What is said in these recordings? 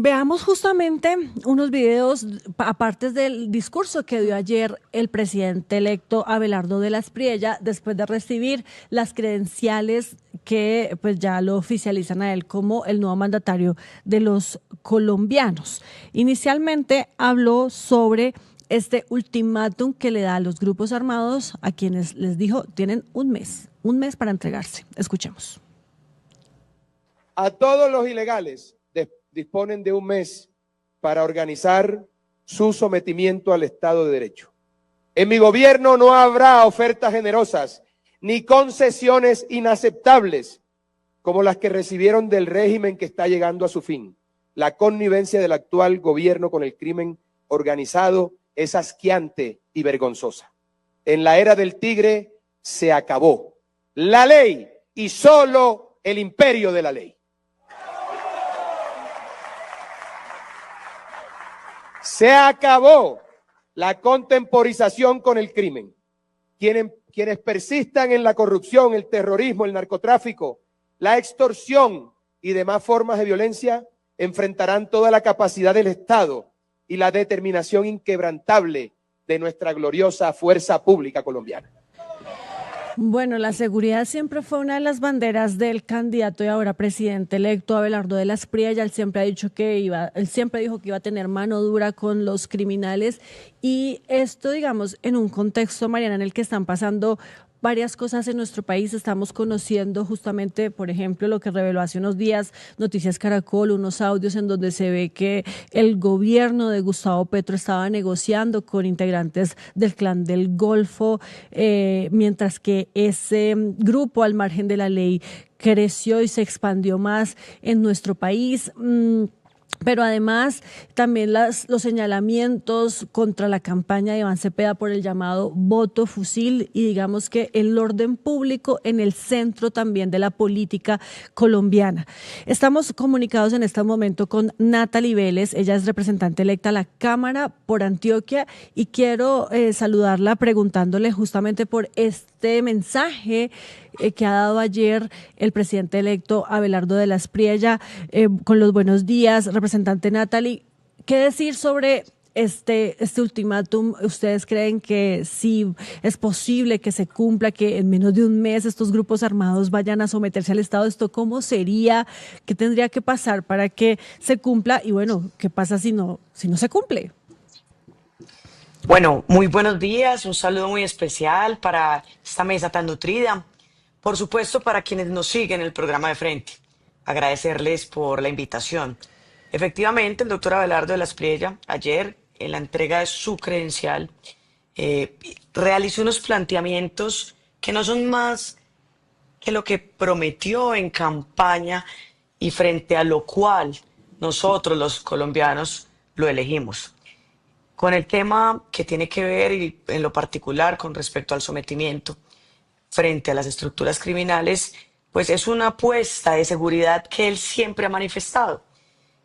Veamos justamente unos videos, aparte del discurso que dio ayer el presidente electo Abelardo de la Espriella, después de recibir las credenciales que pues ya lo oficializan a él como el nuevo mandatario de los colombianos. Inicialmente habló sobre este ultimátum que le da a los grupos armados, a quienes les dijo tienen un mes para entregarse. Escuchemos. A todos los ilegales disponen de un mes para organizar su sometimiento al Estado de Derecho. En mi gobierno no habrá ofertas generosas ni concesiones inaceptables como las que recibieron del régimen que está llegando a su fin. La connivencia del actual gobierno con el crimen organizado es asqueante y vergonzosa. En la era del tigre se acabó la ley y solo el imperio de la ley. Se acabó la contemporización con el crimen. Quienes persistan en la corrupción, el terrorismo, el narcotráfico, la extorsión y demás formas de violencia enfrentarán toda la capacidad del Estado y la determinación inquebrantable de nuestra gloriosa fuerza pública colombiana. Bueno, la seguridad siempre fue una de las banderas del candidato y ahora presidente electo Abelardo de la Espriella. Él siempre dijo que iba a tener mano dura con los criminales y esto, digamos, en un contexto, Mariana, en el que están pasando varias cosas en nuestro país. Estamos conociendo justamente, por ejemplo, lo que reveló hace unos días Noticias Caracol, unos audios en donde se ve que el gobierno de Gustavo Petro estaba negociando con integrantes del Clan del Golfo, mientras que ese grupo, al margen de la ley, creció y se expandió más en nuestro país. Pero además también los señalamientos contra la campaña de Iván Cepeda por el llamado voto fusil y digamos que el orden público en el centro también de la política colombiana. Estamos comunicados en este momento con Natalie Vélez, ella es representante electa a la Cámara por Antioquia y quiero saludarla preguntándole justamente por este mensaje que ha dado ayer el presidente electo Abelardo de la Espriella. Con los buenos días, representante Natalie. ¿Qué decir sobre este ultimátum? ¿Ustedes creen que sí es posible que se cumpla, que en menos de un mes estos grupos armados vayan a someterse al Estado? ¿Esto cómo sería? ¿Qué tendría que pasar para que se cumpla? Y bueno, ¿qué pasa si no se cumple? Bueno, muy buenos días, un saludo muy especial para esta mesa tan nutrida. Por supuesto, para quienes nos siguen en el programa de frente, agradecerles por la invitación. Efectivamente, el doctor Abelardo de la Espriella, ayer, en la entrega de su credencial, realizó unos planteamientos que no son más que lo que prometió en campaña y frente a lo cual nosotros, los colombianos, lo elegimos. Con el tema que tiene que ver, y en lo particular con respecto al sometimiento frente a las estructuras criminales, pues es una apuesta de seguridad que él siempre ha manifestado.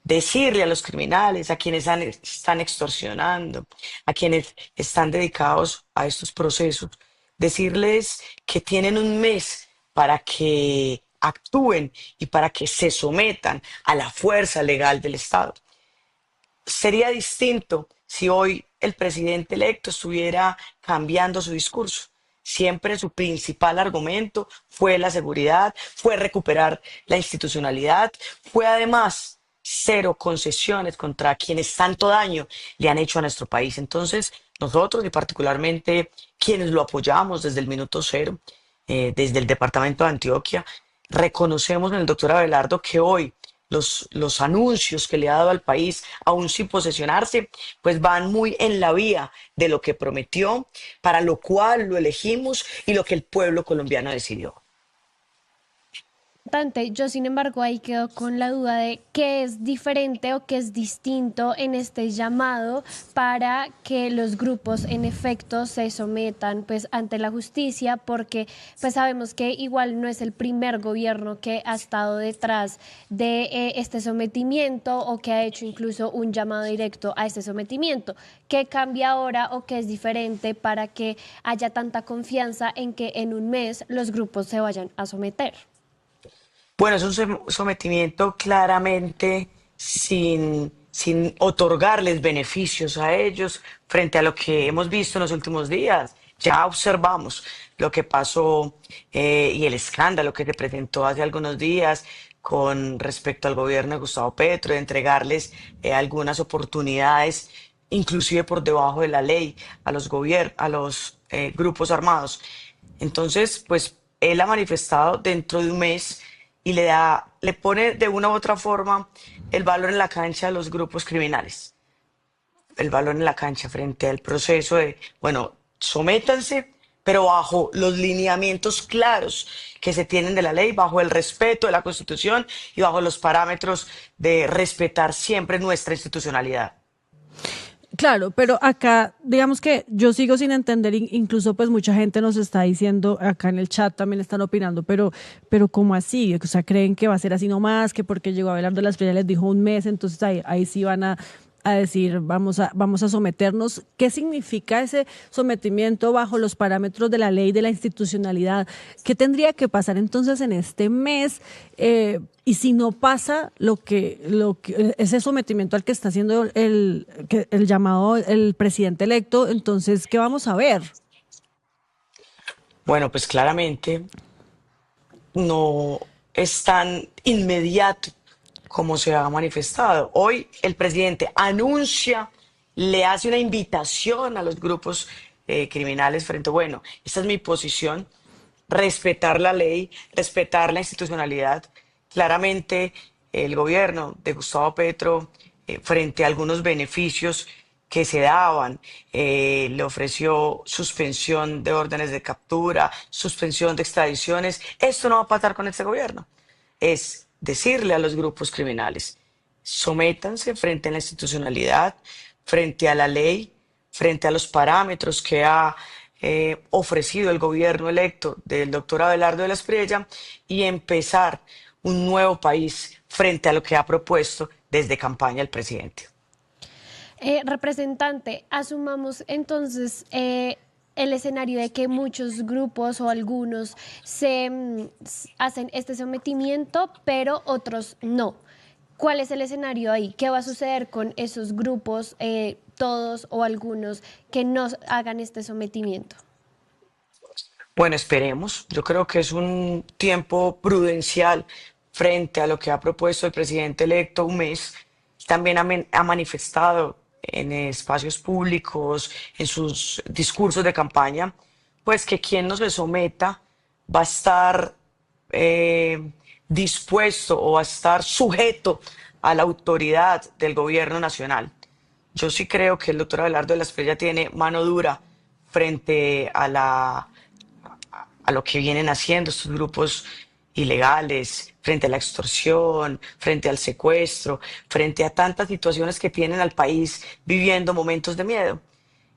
Decirle a los criminales, a quienes están extorsionando, a quienes están dedicados a estos procesos, decirles que tienen un mes para que actúen y para que se sometan a la fuerza legal del Estado. Sería distinto si hoy el presidente electo estuviera cambiando su discurso. Siempre su principal argumento fue la seguridad, fue recuperar la institucionalidad, fue además cero concesiones contra quienes tanto daño le han hecho a nuestro país. Entonces, nosotros y particularmente quienes lo apoyamos desde el minuto cero, desde el departamento de Antioquia, reconocemos en el doctor Abelardo que hoy los anuncios que le ha dado al país, aún sin posesionarse, pues van muy en la vía de lo que prometió, para lo cual lo elegimos y lo que el pueblo colombiano decidió. Yo, sin embargo, ahí quedo con la duda de qué es diferente o qué es distinto en este llamado para que los grupos en efecto se sometan pues ante la justicia, porque pues sabemos que igual no es el primer gobierno que ha estado detrás de este sometimiento o que ha hecho incluso un llamado directo a este sometimiento. ¿Qué cambia ahora o qué es diferente para que haya tanta confianza en que en un mes los grupos se vayan a someter? Bueno, es un sometimiento claramente sin otorgarles beneficios a ellos frente a lo que hemos visto en los últimos días. Ya observamos lo que pasó y el escándalo que se presentó hace algunos días con respecto al gobierno de Gustavo Petro, de entregarles algunas oportunidades, inclusive por debajo de la ley, a los grupos armados. Entonces, pues él ha manifestado dentro de un mes y le pone de una u otra forma el valor en la cancha a los grupos criminales, el valor en la cancha frente al proceso de, bueno, sométanse, pero bajo los lineamientos claros que se tienen de la ley, bajo el respeto de la Constitución y bajo los parámetros de respetar siempre nuestra institucionalidad. Claro, pero acá, digamos que yo sigo sin entender, incluso pues mucha gente nos está diciendo, acá en el chat también están opinando, pero ¿cómo así? O sea, ¿creen que va a ser así nomás? Que porque llegó Abelardo Las Espriella les dijo un mes, entonces ahí sí van a decir, vamos a someternos. ¿Qué significa ese sometimiento bajo los parámetros de la ley, de la institucionalidad? ¿Qué tendría que pasar entonces en este mes? Y si no pasa ese sometimiento al que está haciendo el llamado el presidente electo, entonces, ¿qué vamos a ver? Bueno, pues claramente no es tan inmediato como se ha manifestado. Hoy el presidente anuncia, le hace una invitación a los grupos criminales frente, bueno, esta es mi posición, respetar la ley, respetar la institucionalidad. Claramente el gobierno de Gustavo Petro, frente a algunos beneficios que se daban, le ofreció suspensión de órdenes de captura, suspensión de extradiciones. Esto no va a pasar con este gobierno. Es decirle a los grupos criminales, sométanse frente a la institucionalidad, frente a la ley, frente a los parámetros que ha ofrecido el gobierno electo del doctor Abelardo de la Espriella y empezar un nuevo país frente a lo que ha propuesto desde campaña el presidente. Representante, asumamos entonces el escenario de que muchos grupos o algunos hacen este sometimiento, pero otros no. ¿Cuál es el escenario ahí? ¿Qué va a suceder con esos grupos, todos o algunos, que no hagan este sometimiento? Bueno, esperemos. Yo creo que es un tiempo prudencial frente a lo que ha propuesto el presidente electo, un mes. También ha manifestado en espacios públicos, en sus discursos de campaña, pues que quien no se someta va a estar dispuesto o va a estar sujeto a la autoridad del gobierno nacional. Yo sí creo que el doctor Abelardo de la Espriella tiene mano dura frente a lo que vienen haciendo estos grupos ilegales, frente a la extorsión, frente al secuestro, frente a tantas situaciones que tienen al país viviendo momentos de miedo.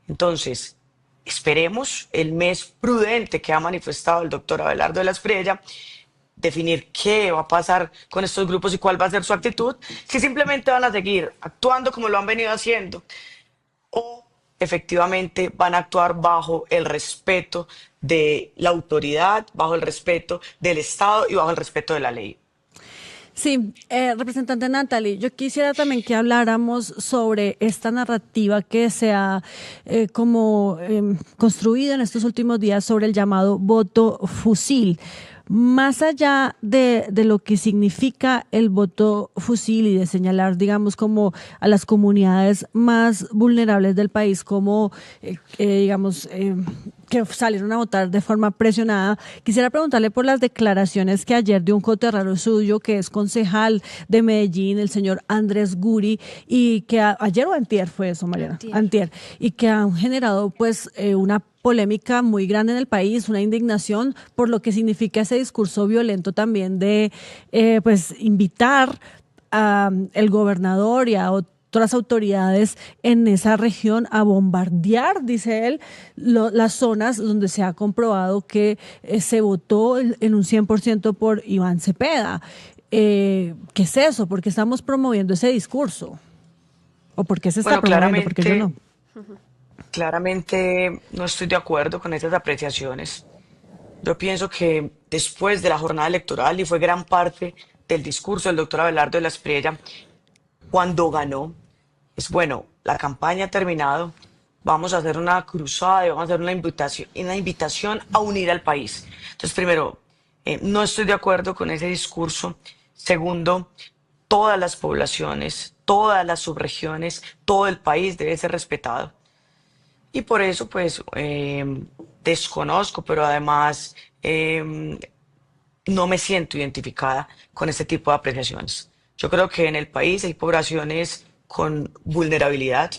Entonces, esperemos el mes prudente que ha manifestado el doctor Abelardo de la Espriella, definir qué va a pasar con estos grupos y cuál va a ser su actitud, si simplemente van a seguir actuando como lo han venido haciendo o efectivamente van a actuar bajo el respeto de la autoridad, bajo el respeto del Estado y bajo el respeto de la ley. Sí, representante Natalie, yo quisiera también que habláramos sobre esta narrativa que se ha construido en estos últimos días sobre el llamado voto fusil. Más allá de lo que significa el voto fusil y de señalar, digamos, como a las comunidades más vulnerables del país, como, que salieron a votar de forma presionada, quisiera preguntarle por las declaraciones que ayer dio un coterrero suyo, que es concejal de Medellín, el señor Andrés Guri, y que ayer o antier fue eso, Mariana, antier, y que han generado pues una polémica muy grande en el país, una indignación por lo que significa ese discurso violento también de pues invitar a el gobernador y a otras autoridades en esa región a bombardear, dice él, las zonas donde se ha comprobado que se votó en un 100% por Iván Cepeda. ¿Qué es eso? ¿Por qué estamos promoviendo ese discurso? ¿O por qué se está promoviendo? Porque yo no. Claramente no estoy de acuerdo con esas apreciaciones. Yo pienso que después de la jornada electoral, y fue gran parte del discurso del doctor Abelardo de la Espriella, cuando ganó, es bueno, la campaña ha terminado, vamos a hacer una cruzada y vamos a hacer una invitación a unir al país. Entonces, primero, no estoy de acuerdo con ese discurso. Segundo, todas las poblaciones, todas las subregiones, todo el país debe ser respetado. Y por eso, pues, desconozco, pero además no me siento identificada con este tipo de apreciaciones. Yo creo que en el país hay poblaciones con vulnerabilidad.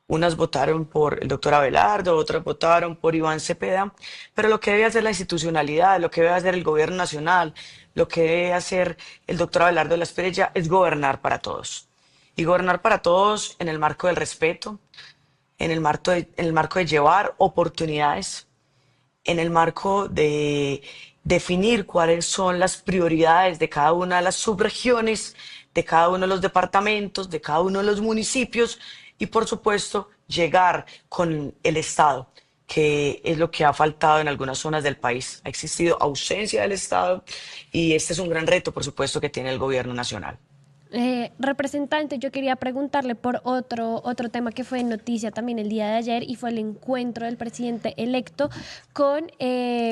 Unas votaron por el doctor Abelardo, otras votaron por Iván Cepeda, pero lo que debe hacer la institucionalidad, lo que debe hacer el gobierno nacional, lo que debe hacer el doctor Abelardo de la Espriella es gobernar para todos. Y gobernar para todos en el marco del respeto, en el marco de llevar oportunidades, en el marco de definir cuáles son las prioridades de cada una de las subregiones, de cada uno de los departamentos, de cada uno de los municipios y, por supuesto, llegar con el Estado, que es lo que ha faltado en algunas zonas del país. Ha existido ausencia del Estado y este es un gran reto, por supuesto, que tiene el gobierno nacional. Representante, yo quería preguntarle por otro tema que fue noticia también el día de ayer y fue el encuentro del presidente electo con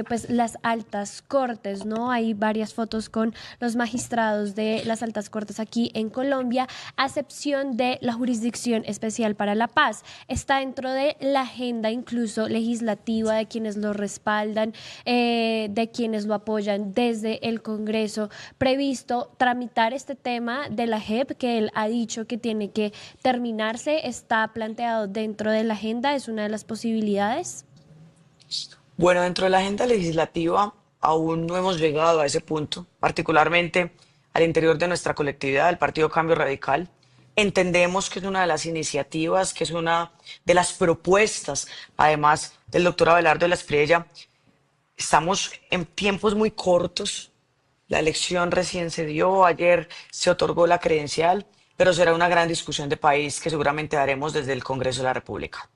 pues las altas cortes, ¿no? Hay varias fotos con los magistrados de las altas cortes aquí en Colombia, a excepción de la Jurisdicción Especial para la Paz. Está dentro de la agenda incluso legislativa de quienes lo respaldan, de quienes lo apoyan desde el Congreso, previsto tramitar este tema de la JEP, que él ha dicho que tiene que terminarse. ¿Está planteado dentro de la agenda? ¿Es una de las posibilidades? Bueno, dentro de la agenda legislativa aún no hemos llegado a ese punto, particularmente al interior de nuestra colectividad, el Partido Cambio Radical. Entendemos que es una de las iniciativas, que es una de las propuestas, además del doctor Abelardo de la Espriella. Estamos en tiempos muy cortos. La elección recién se dio, ayer se otorgó la credencial, pero será una gran discusión de país que seguramente daremos desde el Congreso de la República.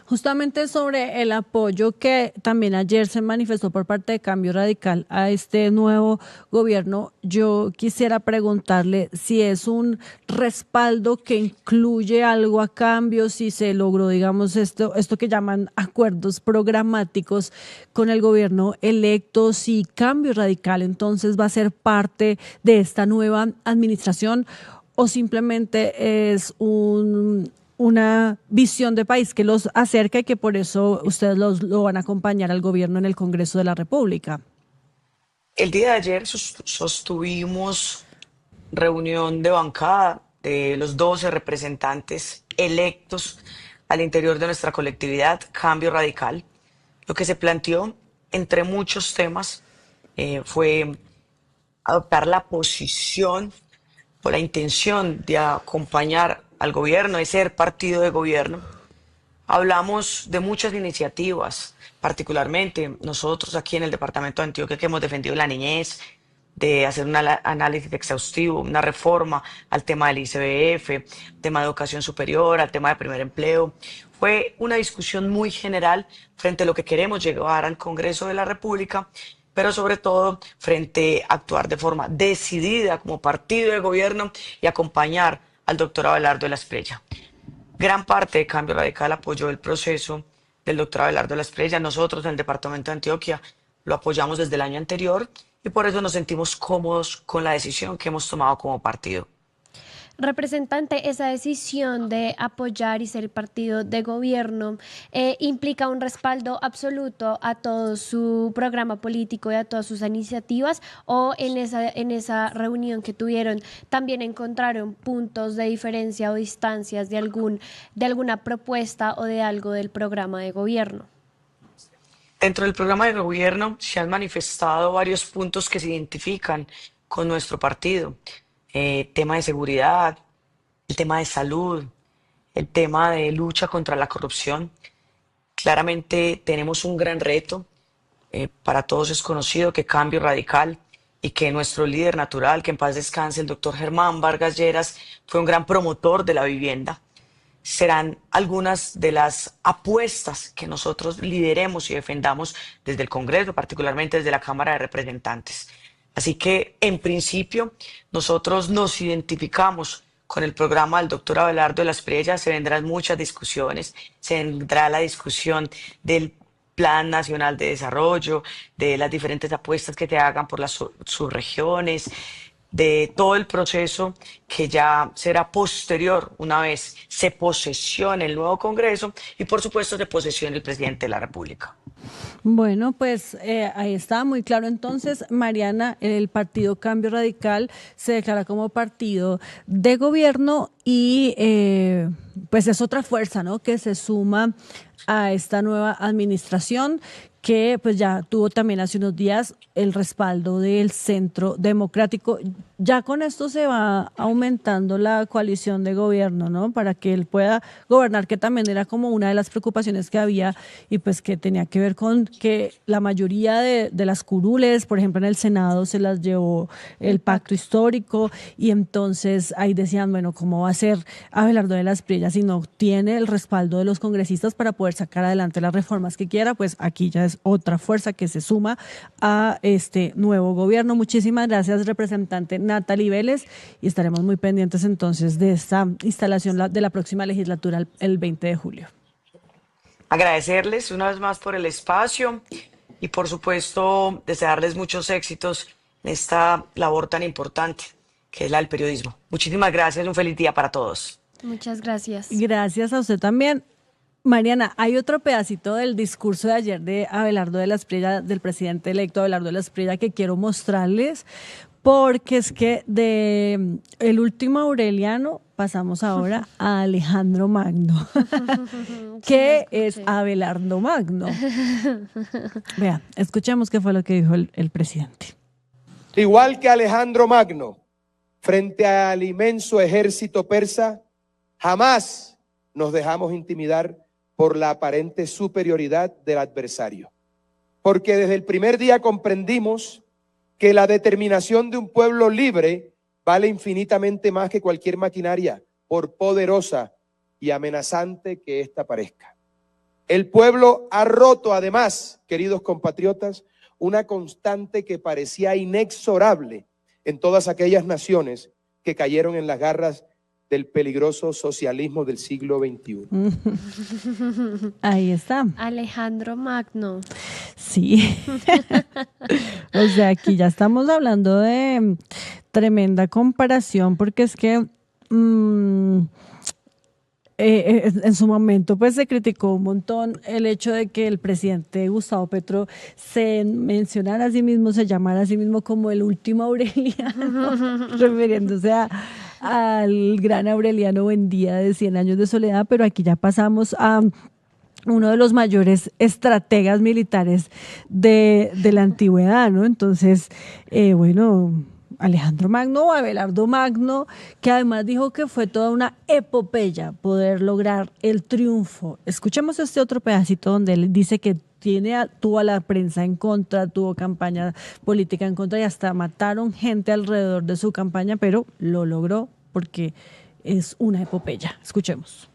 Justamente sobre el apoyo que también ayer se manifestó por parte de Cambio Radical a este nuevo gobierno, yo quisiera preguntarle si es un respaldo que incluye algo a cambio, si se logró, digamos, esto que llaman acuerdos programáticos con el gobierno electo, si Cambio Radical entonces va a ser parte de esta nueva administración o simplemente es una visión de país que los acerca y que por eso ustedes lo van a acompañar al gobierno en el Congreso de la República. El día de ayer sostuvimos reunión de bancada de los 12 representantes electos al interior de nuestra colectividad, Cambio Radical. Lo que se planteó, entre muchos temas, fue adoptar la posición o la intención de acompañar al gobierno, de ser partido de gobierno. Hablamos de muchas iniciativas, particularmente nosotros aquí en el departamento de Antioquia que hemos defendido la niñez, de hacer un análisis exhaustivo, una reforma al tema del ICBF, tema de educación superior, al tema de primer empleo. Fue una discusión muy general frente a lo que queremos llevar al Congreso de la República, pero sobre todo frente a actuar de forma decidida como partido de gobierno y acompañar al doctor Abelardo de la Espriella. Gran parte de Cambio Radical apoyó el proceso del doctor Abelardo de la Espriella. Nosotros en el departamento de Antioquia lo apoyamos desde el año anterior y por eso nos sentimos cómodos con la decisión que hemos tomado como partido. Representante, esa decisión de apoyar y ser partido de gobierno implica un respaldo absoluto a todo su programa político y a todas sus iniciativas, o en esa reunión que tuvieron también encontraron puntos de diferencia o distancias de alguna propuesta o de algo del programa de gobierno. Dentro del programa de gobierno se han manifestado varios puntos que se identifican con nuestro partido. Tema de seguridad, el tema de salud, el tema de lucha contra la corrupción. Claramente tenemos un gran reto. Para todos es conocido que Cambio Radical y que nuestro líder natural, que en paz descanse, el doctor Germán Vargas Lleras, fue un gran promotor de la vivienda. Serán algunas de las apuestas que nosotros lideremos y defendamos desde el Congreso, particularmente desde la Cámara de Representantes. Así que, en principio, nosotros nos identificamos con el programa del doctor Abelardo de las Espriella se vendrán muchas discusiones, se vendrá la discusión del Plan Nacional de Desarrollo, de las diferentes apuestas que te hagan por las subregiones, de todo el proceso que ya será posterior una vez se posesione el nuevo Congreso y por supuesto se posesione el presidente de la República. Bueno, pues ahí está muy claro. Entonces, Mariana, el Partido Cambio Radical se declara como partido de gobierno y pues es otra fuerza, ¿no?, que se suma a esta nueva administración que pues ya tuvo también hace unos días el respaldo del Centro Democrático. Ya con esto se va aumentando la coalición de gobierno, ¿no?, para que él pueda gobernar, que también era como una de las preocupaciones que había y pues que tenía que ver con que la mayoría de las curules, por ejemplo, en el Senado se las llevó el pacto histórico y entonces ahí decían, bueno, ¿cómo va a ser Abelardo de las Espriella si no tiene el respaldo de los congresistas para poder sacar adelante las reformas que quiera? Pues aquí ya es otra fuerza que se suma a este nuevo gobierno. Muchísimas gracias, representante Natalie Vélez, y estaremos muy pendientes entonces de esta instalación de la próxima legislatura el 20 de julio. Agradecerles una vez más por el espacio y por supuesto desearles muchos éxitos en esta labor tan importante que es la del periodismo. Muchísimas gracias, un feliz día para todos. Muchas gracias. Gracias a usted también. Mariana, hay otro pedacito del discurso de ayer de Abelardo de las Espriella, del presidente electo Abelardo de las Espriella, que quiero mostrarles, porque es que de el último Aureliano pasamos ahora a Alejandro Magno. ¿Qué es Abelardo Magno? Vea, escuchemos qué fue lo que dijo el presidente. Igual que Alejandro Magno, frente al inmenso ejército persa, jamás nos dejamos intimidar por la aparente superioridad del adversario. Porque desde el primer día comprendimos que la determinación de un pueblo libre vale infinitamente más que cualquier maquinaria, por poderosa y amenazante que ésta parezca. El pueblo ha roto además, queridos compatriotas, una constante que parecía inexorable en todas aquellas naciones que cayeron en las garras del peligroso socialismo del siglo XXI. Ahí está. Alejandro Magno. Sí. O sea, aquí ya estamos hablando de tremenda comparación, porque es que en su momento pues se criticó un montón el hecho de que el presidente Gustavo Petro se mencionara a sí mismo, se llamara a sí mismo como el último Aureliano, refiriéndose al gran Aureliano Buendía de 100 años de soledad, pero aquí ya pasamos a uno de los mayores estrategas militares de la antigüedad, ¿no? Entonces, bueno, Alejandro Magno o Abelardo Magno, que además dijo que fue toda una epopeya poder lograr el triunfo. Escuchemos este otro pedacito donde él dice que tuvo a la prensa en contra, tuvo campaña política en contra y hasta mataron gente alrededor de su campaña, pero lo logró porque es una epopeya. Escuchemos.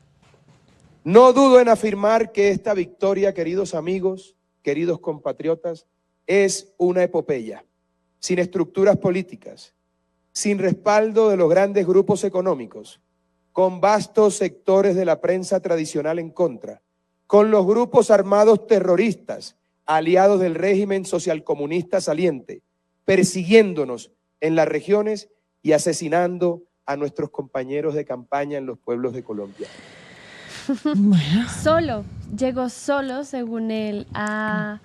No dudo en afirmar que esta victoria, queridos amigos, queridos compatriotas, es una epopeya, sin estructuras políticas, sin respaldo de los grandes grupos económicos, con vastos sectores de la prensa tradicional en contra, con los grupos armados terroristas, aliados del régimen socialcomunista saliente, persiguiéndonos en las regiones y asesinando a nuestros compañeros de campaña en los pueblos de Colombia. Solo, llegó solo, según él, a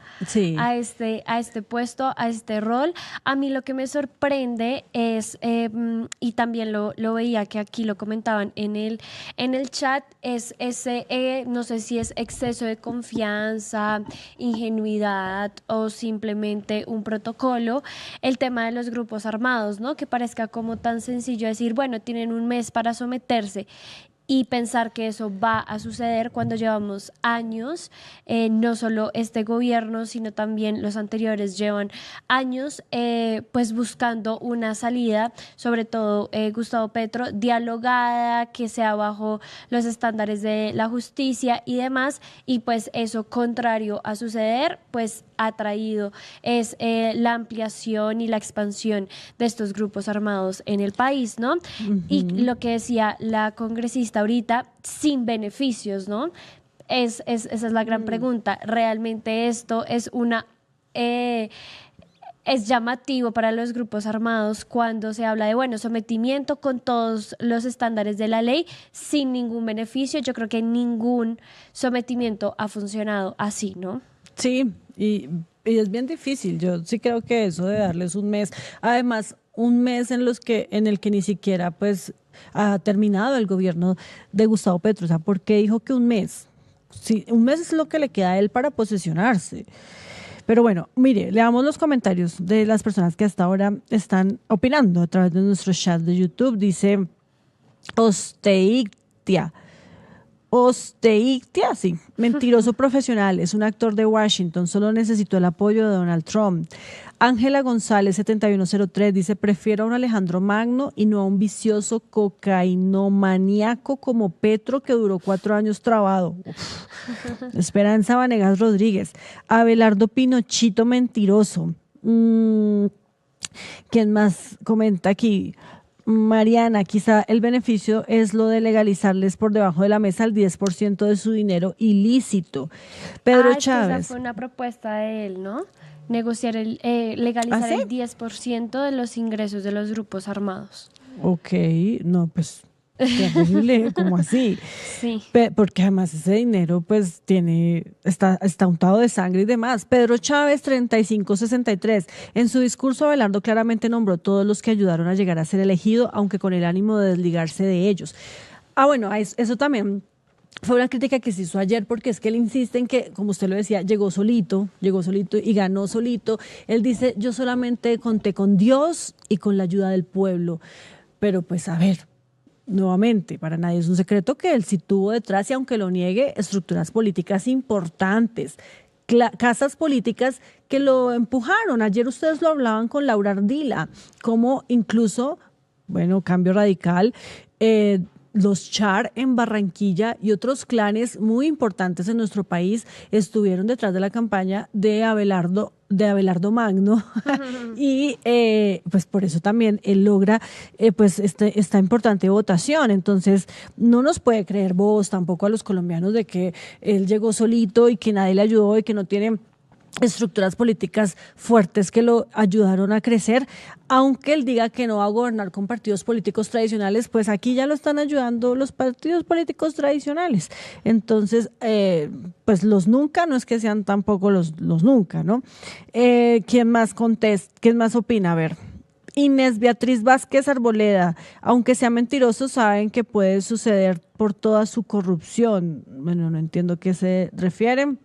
este puesto, a este rol. A mí lo que me sorprende es, y también lo veía que aquí lo comentaban en el chat, es ese, no sé si es exceso de confianza, ingenuidad o simplemente un protocolo, el tema de los grupos armados, ¿no? Que parezca como tan sencillo decir, bueno, tienen un mes para someterse. Y pensar que eso va a suceder cuando llevamos años, no solo este gobierno, sino también los anteriores llevan años pues buscando una salida, sobre todo Gustavo Petro, dialogada, que sea bajo los estándares de la justicia y demás, y pues eso contrario a suceder, pues ha traído es la ampliación y la expansión de estos grupos armados en el país, ¿no? Y lo que decía la congresista ahorita, sin beneficios, ¿no? Esa es la gran pregunta. ¿Realmente esto es es llamativo para los grupos armados cuando se habla de, bueno, sometimiento con todos los estándares de la ley sin ningún beneficio? Yo creo que ningún sometimiento ha funcionado así, ¿no? Sí, y es bien difícil. Yo sí creo que eso de darles un mes, además un mes en el que ni siquiera pues ha terminado el gobierno de Gustavo Petro. O sea, ¿por qué dijo que un mes? Sí, un mes es lo que le queda a él para posesionarse. Pero bueno, mire, leamos los comentarios de las personas que hasta ahora están opinando a través de nuestro chat de YouTube. Dice Osteictia, sí, mentiroso profesional, es un actor de Washington, solo necesitó el apoyo de Donald Trump. Ángela González 7103 dice, prefiero a un Alejandro Magno y no a un vicioso cocainomaníaco como Petro que duró 4 años trabado. Esperanza Vanegas Rodríguez, Abelardo Pinochito mentiroso. ¿Quién más comenta aquí? Mariana, quizá el beneficio es lo de legalizarles por debajo de la mesa el 10% de su dinero ilícito. Pedro Chávez. Esa fue una propuesta de él, ¿no? Negociar legalizar el 10% de los ingresos de los grupos armados. Ok, no, pues terrible, ¿cómo así? Sí. Porque además ese dinero pues está untado de sangre y demás. Pedro Chávez 3563, en su discurso Abelardo claramente nombró todos los que ayudaron a llegar a ser elegido, aunque con el ánimo de desligarse de ellos. Bueno, eso también fue una crítica que se hizo ayer, porque es que él insiste en que, como usted lo decía, llegó solito y ganó solito. Él dice, yo solamente conté con Dios y con la ayuda del pueblo. Pero pues a ver, nuevamente, para nadie es un secreto que él sí tuvo detrás, y aunque lo niegue, estructuras políticas importantes, casas políticas que lo empujaron. Ayer ustedes lo hablaban con Laura Ardila, como incluso, bueno, Cambio Radical, los Char en Barranquilla y otros clanes muy importantes en nuestro país estuvieron detrás de la campaña de Abelardo Magno y pues por eso también él logra pues esta importante votación. Entonces no nos puede creer vos tampoco a los colombianos de que él llegó solito y que nadie le ayudó y que no tiene estructuras políticas fuertes que lo ayudaron a crecer. Aunque él diga que no va a gobernar con partidos políticos tradicionales, pues aquí ya lo están ayudando los partidos políticos tradicionales. Entonces, pues los nunca, no es que sean tampoco los nunca, ¿no? ¿Quién más contesta? ¿Quién más opina? A ver. Inés Beatriz Vázquez Arboleda, aunque sea mentiroso, saben que puede suceder por toda su corrupción. Bueno, no entiendo a qué se refieren.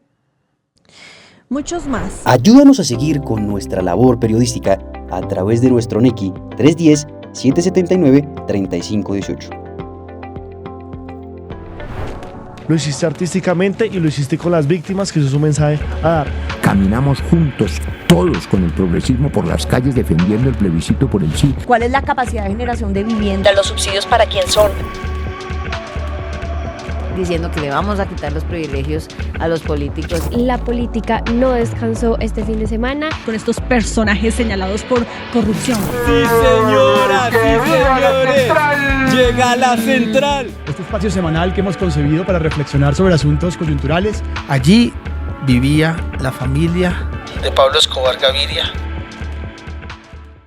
Muchos más. Ayúdanos a seguir con nuestra labor periodística a través de nuestro NECI 310-779-3518. Lo hiciste artísticamente y lo hiciste con las víctimas, que eso es un mensaje a dar. Caminamos juntos, todos con el progresismo por las calles defendiendo el plebiscito por el sí. ¿Cuál es la capacidad de generación de vivienda? ¿Los subsidios para quién son? Diciendo que le vamos a quitar los privilegios a los políticos. La política no descansó este fin de semana con estos personajes señalados por corrupción. Sí, señora, sí, señores. Llega la central. Este espacio semanal que hemos concebido para reflexionar sobre asuntos coyunturales. Allí vivía la familia de Pablo Escobar Gaviria.